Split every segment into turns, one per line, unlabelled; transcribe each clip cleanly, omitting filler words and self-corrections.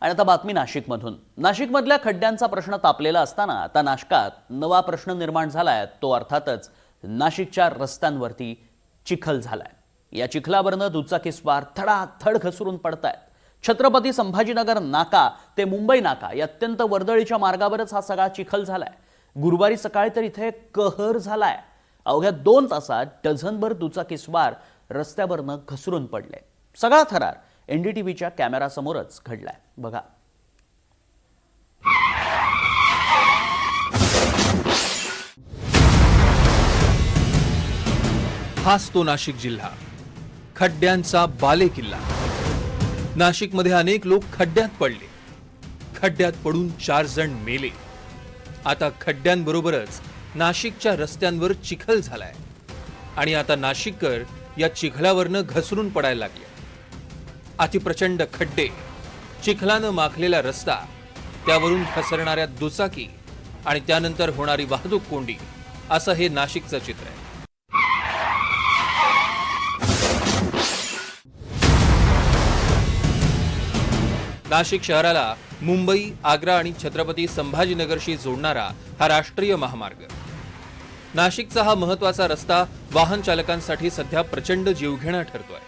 आणि आता बातमी नाशिकमधून। नाशिकमधल्या खड्ड्यांचा प्रश्न तापलेला असताना आता नाशकात नवा प्रश्न निर्माण झालाय, तो अर्थातच नाशिकच्या रस्त्यांवरती चिखल झालाय। या चिखलावरनं दुचाकीस्वार धडाधड घसरून पडतायत। छत्रपती संभाजीनगर नाका ते मुंबई नाका या अत्यंत वर्दळीच्या मार्गावरच हा सगळा चिखल झालाय। गुरुवारी सकाळी तर इथे कहर झालाय। अवघ्या 2 तासात डझनभर दुचाकीस्वार रस्त्यावरनं घसरून पडले। सगळा थरार एनडीटीव्हीच्या कॅमेरासमोरच घडलाय, बघा।
हाच तो नाशिक जिल्हा, खड्ड्यांचा बालेकिल्ला। नाशिकमध्ये अनेक लोक खड्ड्यात पडले, खड्ड्यात पडून 4 जण मेले। आता खड्ड्यांबरोबरच नाशिकच्या रस्त्यांवर चिखल झालाय आणि आता नाशिककर या चिखलावरनं घसरून पडायला लागले। अतिप्रचंड खड्डे, चिखलानं माखलेला रस्ता, त्यावरून घसरणाऱ्या दुचाकी आणि त्यानंतर होणारी वाहतूक कोंडी, असं हे नाशिकचं चित्र आहे। नाशिक शहराला मुंबई, आग्रा आणि छत्रपती संभाजीनगरशी जोडणारा हा राष्ट्रीय महामार्ग। नाशिकचा हा महत्त्वाचा रस्ता वाहन चालकांसाठी सध्या प्रचंड जीवघेणा ठरतोय।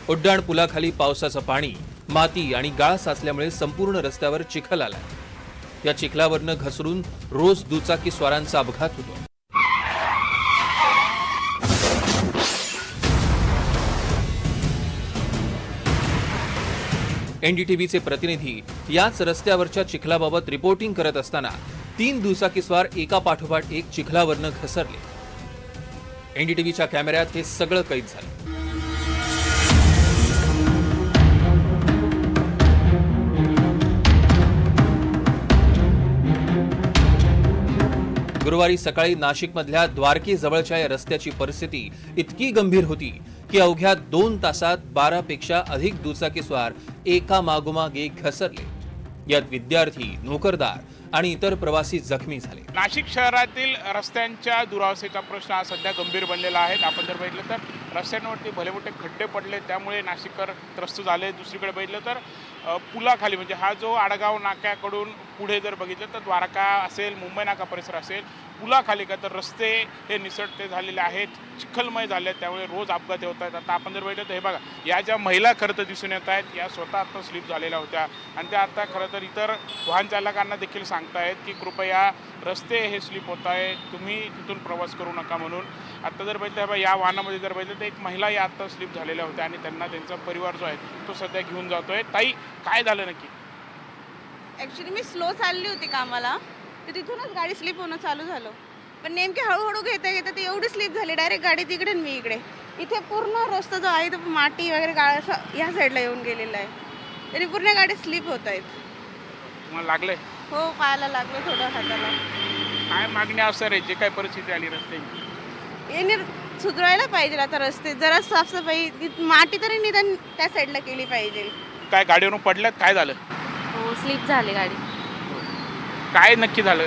उड्डाण पुलाखाली पावसाचं पाणी, माती आणि गाळ साचल्यामुळे संपूर्ण रस्त्यावर चिखल आलाय। या चिखलावरनं घसरून रोज दुचाकी स्वारांचा अपघात होतो। एनडीटीव्हीचे प्रतिनिधी याच रस्त्यावरच्या चिखलाबाबत रिपोर्टिंग करत असताना 3 दुचाकीस्वार एका पाठोपाठ एक चिखलावरनं घसरले। एनडीटीव्हीच्या कॅमेऱ्यात हे सगळं कैद झालं। गुरुवारी सकाळी नाशिकमधल्या द्वारकी जवळच्या या रस्त्याची परिस्थिती इतकी गंभीर होती की अवघ्या 2 तासात 12 पेक्षा अधिक दुचाकीस्वार एका मागोमाग एक घसरले। यात विद्यार्थी, नोकरदार आणि इतर प्रवासी जखमी झाले।
नाशिक शहरातील रस्त्यांच्या दुरावस्थेचा प्रश्न हा सध्या गंभीर बनलेला आहे। आपण जर बघितलं तर रस्त्यांवरती भले मोठे खड्डे पडले, त्यामुळे नाशिककर त्रस्त झाले। दुसरीकडे बघितलं तर पुलाखाली म्हणजे हा जो आडगाव नाक्याकडून पुढे जर बघितलं तर द्वारका असेल, मुंबई नाका परिसर असेल, पुलाखाली का तर रस्ते हे निसटते झालेले आहेत, चिखलमय झाले आहेत, त्यामुळे रोज अपघात होत आहेत। आता आपण जर बघितलं तर हे बघा, या ज्या महिला खरं तर दिसून येत आहेत, या स्वतः आता स्लिप झालेल्या होत्या आणि त्या आता खरं तर इतर वाहन चालकांना देखील सांगतायत की कृपया रस्ते हे स्लिप होत आहेत, तुम्ही तिथून प्रवास करू नका म्हणून। आता जर बघितलं या वाहनामध्ये जर बघितलं तर एक महिला या आता स्लिप झालेल्या होत्या आणि त्यांना त्यांचा परिवार जो आहे तो सध्या घेऊन जातोय। ताई, काय झालं नक्की?
ॲक्च्युली मी स्लो चालली होती कामाला, तर तिथूनच गाडी स्लिप होणं चालू झालं। पण नेमके हळूहळू घेता घेता ती एवढी स्लिप झाली, डायरेक्ट गाडी तिकडे आणि मी इकडे। इथे पूर्ण रस्ता जो आहे तो माती वगैरे गाळ या साईडला येऊन गेलेला आहे, तरी पूर्ण गाडी स्लिप होत आहेत।
मला लागलंय?
हो, पायाला लागलं, थोडं हाताला।
काय मागणी असणार आहे जे काय परिस्थिती आली रस्त्याची?
याने सुधारायला पाहिजे आता रस्ते, जरा साफसफाई, माती तरी निदान त्या साईडला केली पाहिजे।
काय गाडीवरून पडल्यात? काय झालं?
हो, स्लिप झाली गाडी।
काय नक्की झालं?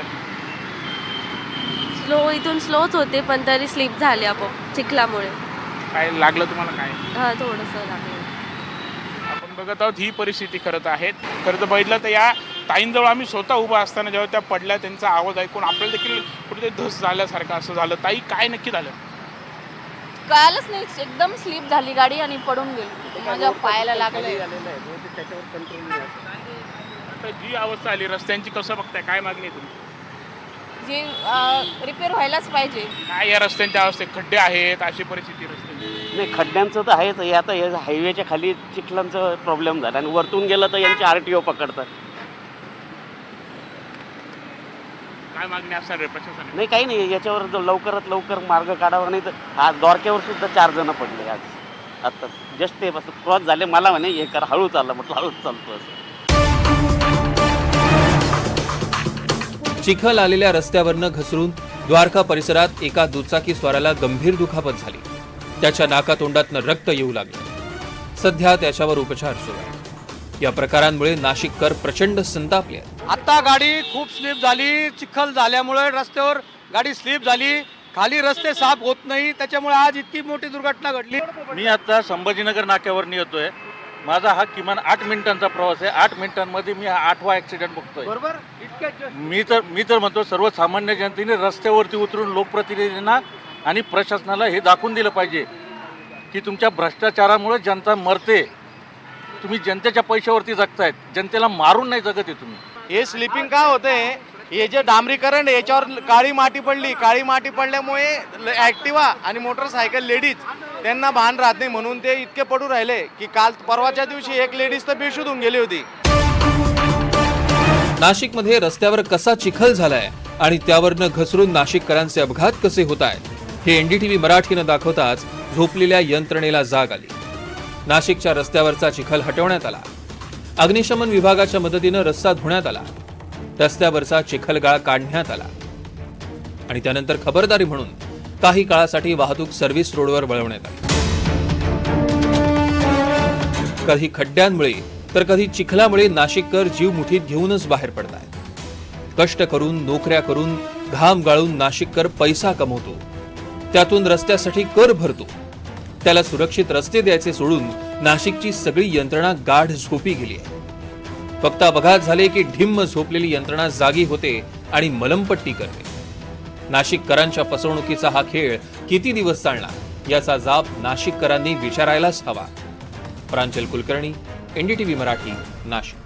इथून स्लोच होते, पण तरी स्लिप झाली आपोआप चिखलामुळे।
काय लागलं तुम्हाला? काय
हा, थोडंसं लागलं।
आपण बघत आहोत ही परिस्थिती खरं आहे। खरं तर बघितलं तर या ताईंजवळ आम्ही स्वतः उभा असताना जेव्हा त्या पडल्या, त्यांचा आवाज ऐकून आपल्याला देखील कुठेतरी धस झाल्यासारखं असं झालं। ताई, काय नक्की झालं?
कळालंच नाही, एकदम स्लिप झाली गाडी आणि पडून गेली, माझ्या पायाला लागलं।
आता जी अवस्था आली रस्त्यांची, कसं बघताय? काय मागणी आहे तुमची?
जे रिपेअर व्हायलाच पाहिजे।
काय या रस्त्यांच्या अवस्थेत? खड्डे आहेत, अशी परिस्थिती रस्त्यांची?
नाही, खड्ड्यांचं तर आहेच। हे आता या हायवेच्या खाली चिखलांचा प्रॉब्लेम झाला आणि वरतून गेलं तर यांचे आरटीओ पकडतात।
काय मागणी असणार आहे प्रशासनाने?
नाही, काही नाही, याच्यावर लवकरात लवकर मार्ग काढावा। नाही तर आज द्वारकेवर सुद्धा 4 जण पडले आज। आता जस्ट ते क्रॉस झाले, मला म्हणे हे कर, हळू चालला, म्हटलं हळूच चालतो असं।
चिखल आलेल्या रस्त्यावरनं घसरून द्वारका परिसरात एका दुचाकी स्वाराला गंभीर दुखापत झाली। त्याच्या नाकातोंडातनं रक्त येऊ लागलं। सध्या त्याच्यावर उपचार सुरू आहेत। या प्रकारांमुळे नाशिककर प्रचंड संतापले आहेत।
आता गाडी खूप स्लिप झाली, चिखल झाल्यामुळे रस्त्यावर गाडी स्लिप झाली, खाली रस्ते साफ होत नाही, त्याच्यामुळे आज इतकी मोठी दुर्घटना घडली।
मी आता संभाजीनगर नाक्यावर येतोय। माझा हा किमान 8 मिनिटांचा प्रवास आहे. 8 मिनिटांमध्ये मी हा 8वा ॲक्सिडेंट बघतोय.
बरोबर इतक्या
मी तर म्हणतो सर्वसामान्य जनतेने रस्त्यावरती उतरून लोकप्रतिनिधींना आणि प्रशासनाला हे दाखवून दिलं पाहिजे की तुमच्या भ्रष्टाचारामुळे जनता मरते. तुम्ही जनतेच्या पैशावरती जगतायत, जनतेला मारून नाही जगत आहे तुम्ही.
हे स्लिपिंग का होतंय, हे जे डांबरीकरण आहे याच्यावर काळी माती पडली. काळी माती पडल्यामुळे ॲक्टिवा आणि मोटरसायकल लेडीज त्यांना भान राहत नाही, म्हणून ते इतके पडू राहिले की काल परवाच्या दिवशी एक लेडीज तर बेशुद्ध होऊन गेली होती.
नाशिकमध्ये रस्त्यावर कसा चिखल झालाय आणि त्यावरनं घसरून नाशिककरांचे अपघात कसे होत आहेत हे एनडीटीव्ही मराठीनं दाखवताच झोपलेल्या यंत्रणेला जाग आली. नाशिकच्या रस्त्यावरचा चिखल हटवण्यात आला. अग्निशमन विभागाच्या मदतीनं रस्ता धुण्यात आला. रस्त्यावरचा चिखलगाळ काढण्यात आला आणि त्यानंतर खबरदारी म्हणून काही काळासाठी वाहतूक सर्व्हिस रोडवर वळवण्यात आली. कधी खड्ड्यांमुळे तर कधी चिखलामुळे नाशिककर जीव मुठीत घेऊनच बाहेर पडतायत. कष्ट करून, नोकऱ्या करून, घाम गाळून नाशिककर पैसा कमवतो. त्यातून रस्त्यासाठी कर भरतो. त्याला सुरक्षित रस्ते द्यायचे सोडून नाशिकची सगळी यंत्रणा गाढ झोपी गेली आहे. फक्त अपघात झाले की ढिम्म झोपलेली यंत्रणा जागी होते आणि मलमपट्टी करते. नाशिककरांच्या फसवणुकीचा हा खेळ किती दिवस चालणार याचा जाब नाशिककरांनी विचारायलाच हवा. प्रांजल कुलकर्णी, एनडीटीव्ही मराठी, नाशिक.